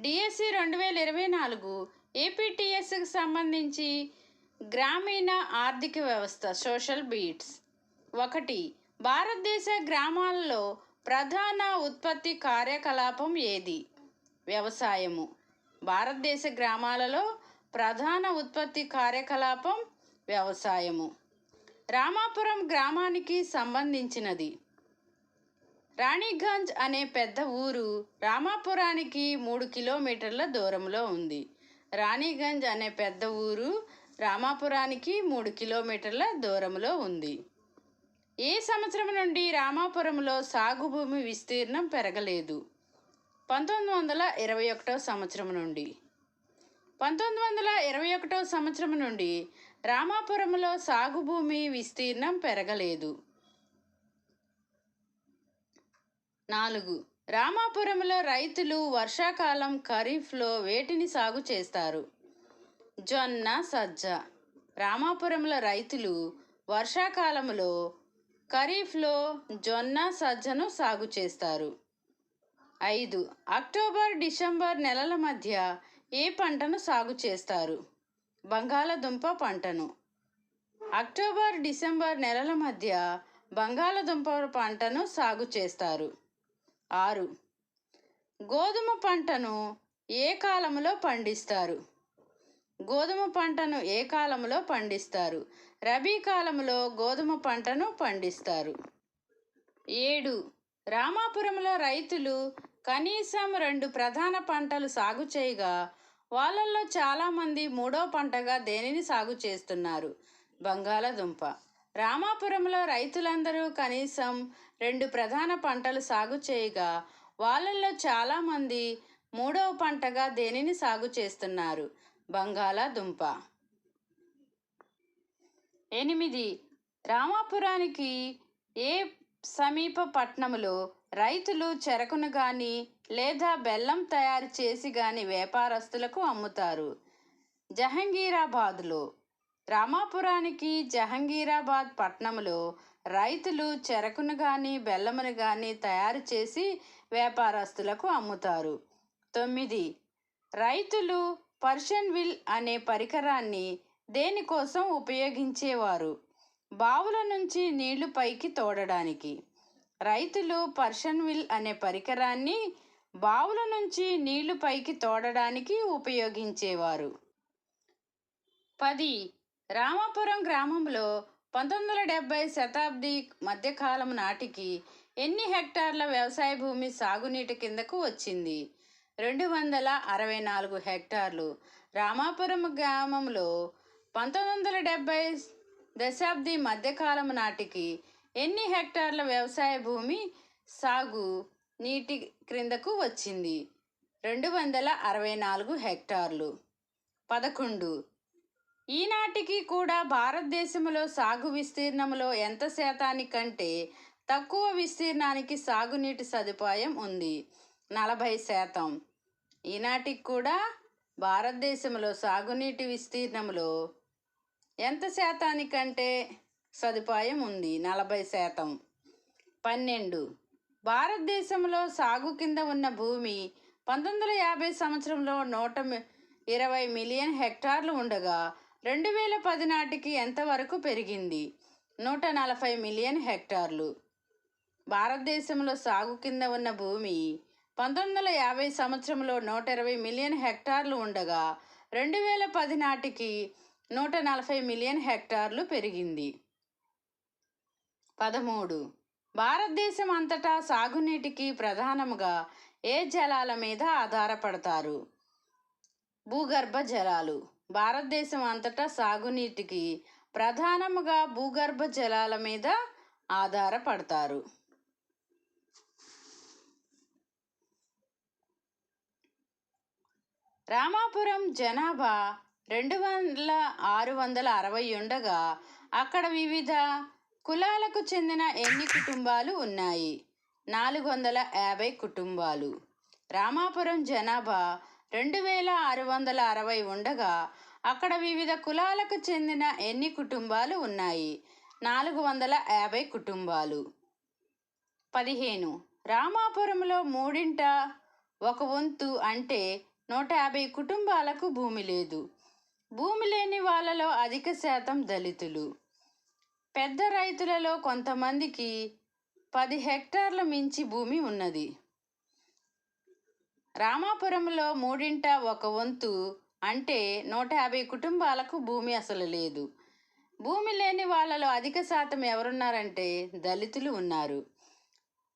DSC 2024 ఏపీటీఎస్కి సంబంధించి గ్రామీణ ఆర్థిక వ్యవస్థ సోషల్ బీట్స్. 1. భారతదేశ గ్రామాలలో ప్రధాన ఉత్పత్తి కార్యకలాపం ఏది? వ్యవసాయము. భారతదేశ గ్రామాలలో ప్రధాన ఉత్పత్తి కార్యకలాపం వ్యవసాయము. రామాపురం గ్రామానికి సంబంధించినది. రాణిగంజ్ అనే పెద్ద ఊరు రామాపురానికి 3 కిలోమీటర్ల దూరంలో ఉంది. రాణిగంజ్ అనే పెద్ద ఊరు రామాపురానికి 3 కిలోమీటర్ల దూరంలో ఉంది. ఏ సంవత్సరం నుండి రామాపురంలో సాగు భూమి విస్తీర్ణం పెరగలేదు? 1921 సంవత్సరం నుండి. 1921 సంవత్సరం నుండి రామాపురంలో సాగు భూమి విస్తీర్ణం పెరగలేదు. 4. రామాపురంలో రైతులు వర్షాకాలం ఖరీఫ్లో వేటిని సాగు చేస్తారు? జొన్న, సజ్జ. రామాపురంలో రైతులు వర్షాకాలంలో ఖరీఫ్లో జొన్న, సజ్జను సాగు చేస్తారు. 5. అక్టోబర్, డిసెంబర్ నెలల మధ్య ఏ పంటను సాగు చేస్తారు? బంగాళదుంప పంటను. అక్టోబర్, డిసెంబర్ నెలల మధ్య బంగాళదుంప పంటను సాగు చేస్తారు. 6. గోధుమ పంటను ఏ కాలంలో పండిస్తారు? గోధుమ పంటను ఏ కాలంలో పండిస్తారు? రబీ కాలంలో గోధుమ పంటను పండిస్తారు. 7. రామాపురంలో రైతులు కనీసం 2 ప్రధాన పంటలు సాగు చేయగా వాళ్ళల్లో చాలామంది 3వ పంటగా దేనిని సాగు చేస్తున్నారు? బంగాళదుంప. రామాపురంలో రైతులందరూ కనీసం 2 ప్రధాన పంటలు సాగు చేయగా వాళ్ళల్లో చాలామంది 3వ పంటగా దేనిని సాగు చేస్తున్నారు? బంగాళదుంప. 8. రామాపురానికి ఏ సమీప పట్టణంలో రైతులు చెరకును కానీ లేదా బెల్లం తయారు చేసి కానీ వ్యాపారస్తులకు అమ్ముతారు? జహంగీరాబాద్లో. రామాపురానికి జహంగీరాబాద్ పట్టణంలో రైతులు చెరకును కానీ బెల్లమును కానీ తయారు చేసి వ్యాపారస్తులకు అమ్ముతారు. 9. రైతులు పర్షియన్ విల్ అనే పరికరాన్ని దేనికోసం ఉపయోగించేవారు? బావుల నుంచి నీళ్లు పైకి తోడడానికి. రైతులు పర్షియన్ విల్ అనే పరికరాన్ని బావుల నుంచి నీళ్లు పైకి తోడడానికి ఉపయోగించేవారు. 10. రామాపురం గ్రామంలో 1970 శతాబ్ది మధ్యకాలం నాటికి ఎన్ని హెక్టార్ల వ్యవసాయ భూమి సాగునీటి కిందకు వచ్చింది? 264 హెక్టార్లు. రామాపురం గ్రామంలో 1970 దశాబ్ది మధ్యకాలం నాటికి ఎన్ని హెక్టార్ల వ్యవసాయ భూమి సాగు నీటి క్రిందకు వచ్చింది? 264 హెక్టార్లు. 11. ఈనాటికి కూడా భారతదేశంలో సాగు విస్తీర్ణంలో ఎంత శాతానికంటే తక్కువ విస్తీర్ణానికి సాగునీటి సదుపాయం ఉంది? 40%. ఈనాటికి కూడా భారతదేశంలో సాగునీటి విస్తీర్ణంలో ఎంత శాతానికంటే సదుపాయం ఉంది? 40%. 12. భారతదేశంలో సాగు కింద ఉన్న భూమి 1950 సంవత్సరంలో 120 మిలియన్ హెక్టార్లు ఉండగా 2010 నాటికి ఎంతవరకు పెరిగింది? 140 మిలియన్ హెక్టార్లు. భారతదేశంలో సాగు కింద ఉన్న భూమి 1950 సంవత్సరంలో 120 మిలియన్ హెక్టార్లు ఉండగా 2010 నాటికి 140 మిలియన్ హెక్టార్లు పెరిగింది. 13. భారతదేశం అంతటా సాగునీటికి ప్రధానంగా ఏ జలాల మీద ఆధారపడతారు? భూగర్భ జలాలు. భారతదేశం అంతటా సాగునీటికి ప్రధానంగా భూగర్భ జలాల మీద ఆధారపడతారు. రామాపురం జనాభా 2660 ఉండగా అక్కడ వివిధ కులాలకు చెందిన ఎన్ని కుటుంబాలు ఉన్నాయి? 450 కుటుంబాలు. రామాపురం జనాభా 2660 ఉండగా అక్కడ వివిధ కులాలకు చెందిన ఎన్ని కుటుంబాలు ఉన్నాయి? 450 కుటుంబాలు. 15. రామాపురంలో 1/3 అంటే 150 కుటుంబాలకు భూమి లేదు. భూమి లేని వాళ్ళలో అధిక శాతం దళితులు. పెద్ద రైతులలో కొంతమందికి 10 హెక్టార్ల మించి భూమి ఉన్నది. రామాపురంలో మూడింట ఒక వంతు అంటే 150 కుటుంబాలకు భూమి అసలు లేదు. భూమి లేని వాళ్ళలో అధిక శాతం ఎవరున్నారంటే దళితులు ఉన్నారు.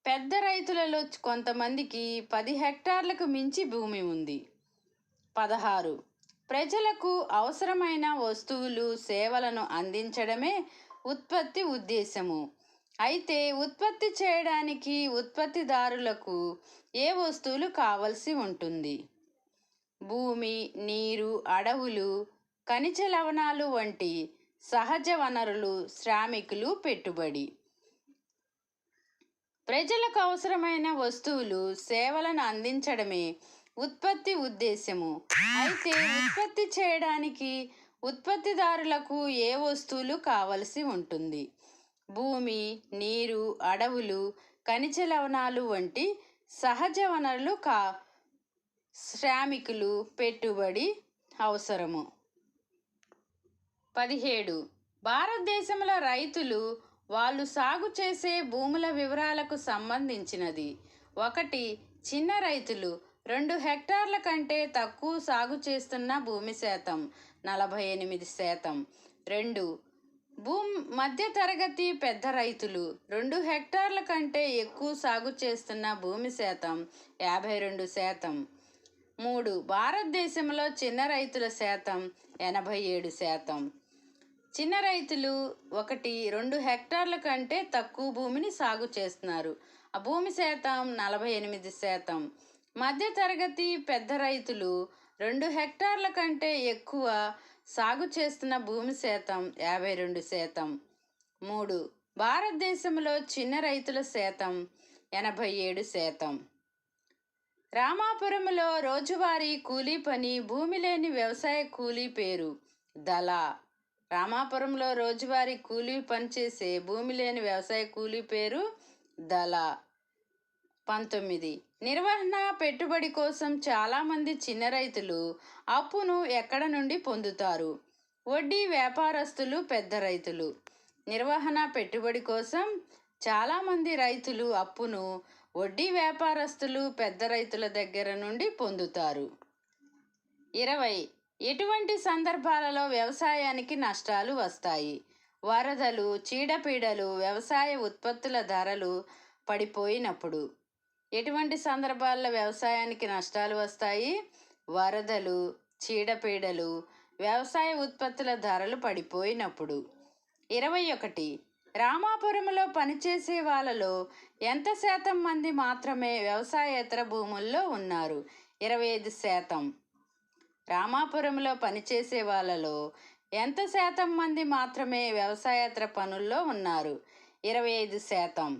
పెద్ద రైతులలో కొంతమందికి 10 హెక్టార్లకు మించి భూమి ఉంది. 16. ప్రజలకు అవసరమైన వస్తువులు సేవలను అందించడమే ఉత్పత్తి ఉద్దేశము. అయితే ఉత్పత్తి చేయడానికి ఉత్పత్తిదారులకు ఏ వస్తువులు కావలసి ఉంటుంది? భూమి, నీరు, అడవులు, ఖనిజ లవణాలు వంటి సహజ వనరులు, శ్రామికులు, పెట్టుబడి. ప్రజలకు అవసరమైన వస్తువులు సేవలను అందించడమే ఉత్పత్తి ఉద్దేశము. అయితే ఉత్పత్తి చేయడానికి ఉత్పత్తిదారులకు ఏ వస్తువులు కావలసి ఉంటుంది? భూమి, నీరు, అడవులు, ఖనిజ లవణాలు వంటి సహజ వనరులు, శ్రామికులు, పెట్టుబడి అవసరము. 17. భారతదేశంలో రైతులు వాళ్ళు సాగు చేసే భూముల వివరాలకు సంబంధించినది. 1. చిన్న రైతులు 2 హెక్టార్ల కంటే తక్కువ సాగు చేస్తున్న భూమి శాతం 48%. 2. మధ్యతరగతి పెద్ద రైతులు 2 హెక్టార్ల కంటే ఎక్కువ సాగు చేస్తున్న భూమి శాతం 52%. 3. భారతదేశంలో చిన్న రైతుల శాతం 87%. చిన్న రైతులు 1-2 హెక్టార్ల కంటే తక్కువ భూమిని సాగు చేస్తున్నారు. ఆ భూమి శాతం 48%. మధ్యతరగతి పెద్ద రైతులు 2 హెక్టార్ల కంటే ఎక్కువ సాగు చేస్తున్న భూమి శాతం 52%. 3. భారతదేశంలో చిన్న రైతుల శాతం 87%. రామాపురంలో రోజువారీ కూలీ పని భూమి లేని వ్యవసాయ కూలీ పేరు దళా. రామాపురంలో రోజువారీ కూలీ పనిచేసే భూమి లేని వ్యవసాయ కూలీ పేరు దళా. 19. నిర్వహణ పెట్టుబడి కోసం చాలామంది చిన్న రైతులు అప్పును ఎక్కడ నుండి పొందుతారు? వడ్డీ వ్యాపారస్తులు, పెద్ద రైతులు. నిర్వహణ పెట్టుబడి కోసం చాలామంది రైతులు అప్పును వడ్డీ వ్యాపారస్తులు, పెద్ద రైతుల దగ్గర నుండి పొందుతారు. 20. ఎటువంటి సందర్భాలలో వ్యవసాయానికి నష్టాలు వస్తాయి? వరదలు, చీడపీడలు, వ్యవసాయ ఉత్పత్తుల ధరలు పడిపోయినప్పుడు. ఎటువంటి సందర్భాల్లో వ్యవసాయానికి నష్టాలు వస్తాయి? వరదలు, చీడపీడలు, వ్యవసాయ ఉత్పత్తుల ధరలు పడిపోయినప్పుడు. 21. రామాపురంలో పనిచేసే వాళ్ళలో ఎంత శాతం మంది మాత్రమే వ్యవసాయేతర భూముల్లో ఉన్నారు? 25%. రామాపురంలో పనిచేసే వాళ్ళలో ఎంత శాతం మంది మాత్రమే వ్యవసాయేతర పనుల్లో ఉన్నారు? 25%.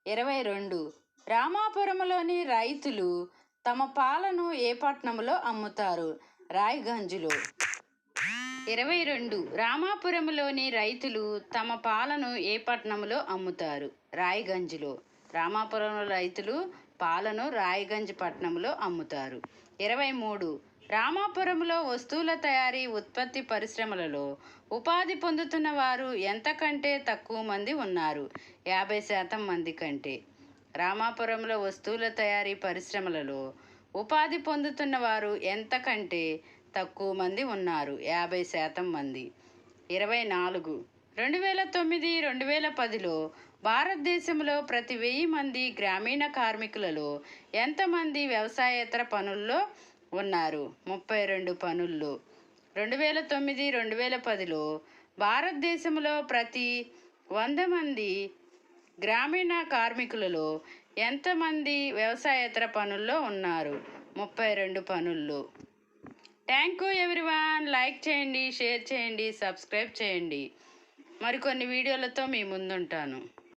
22. రామాపురంలోని రైతులు తమ పాలను ఏ పట్టణంలో అమ్ముతారు? రాయ్గంజ్లో. 22. రామాపురంలోని రైతులు తమ పాలను ఏ పట్టణంలో అమ్ముతారు? రాయ్గంజ్లో. రామాపురంలో రైతులు పాలను రాయ్గంజ్ పట్టణంలో అమ్ముతారు. 23. రామాపురంలో వస్తువుల తయారీ ఉత్పత్తి పరిశ్రమలలో ఉపాధి పొందుతున్న వారు ఎంతకంటే తక్కువ మంది ఉన్నారు? 50% మంది కంటే. రామాపురంలో వస్తువుల తయారీ పరిశ్రమలలో ఉపాధి పొందుతున్న వారు ఎంతకంటే తక్కువ మంది ఉన్నారు? 50% మంది. 24. 2009-2010లో భారతదేశంలో ప్రతి 1000 మంది గ్రామీణ కార్మికులలో ఎంతమంది వ్యవసాయేతర పనుల్లో ఉన్నారు? 32 పనుల్లో. 2009-2010లో భారతదేశంలో ప్రతి 100 మంది గ్రామీణ కార్మికులలో ఎంతమంది వ్యవసాయేతర పనుల్లో ఉన్నారు? 32 పనుల్లో. Thank you everyone. లైక్ చేయండి, షేర్ చేయండి, సబ్స్క్రైబ్ చేయండి. మరికొన్ని వీడియోలతో మీ ముందుంటాను.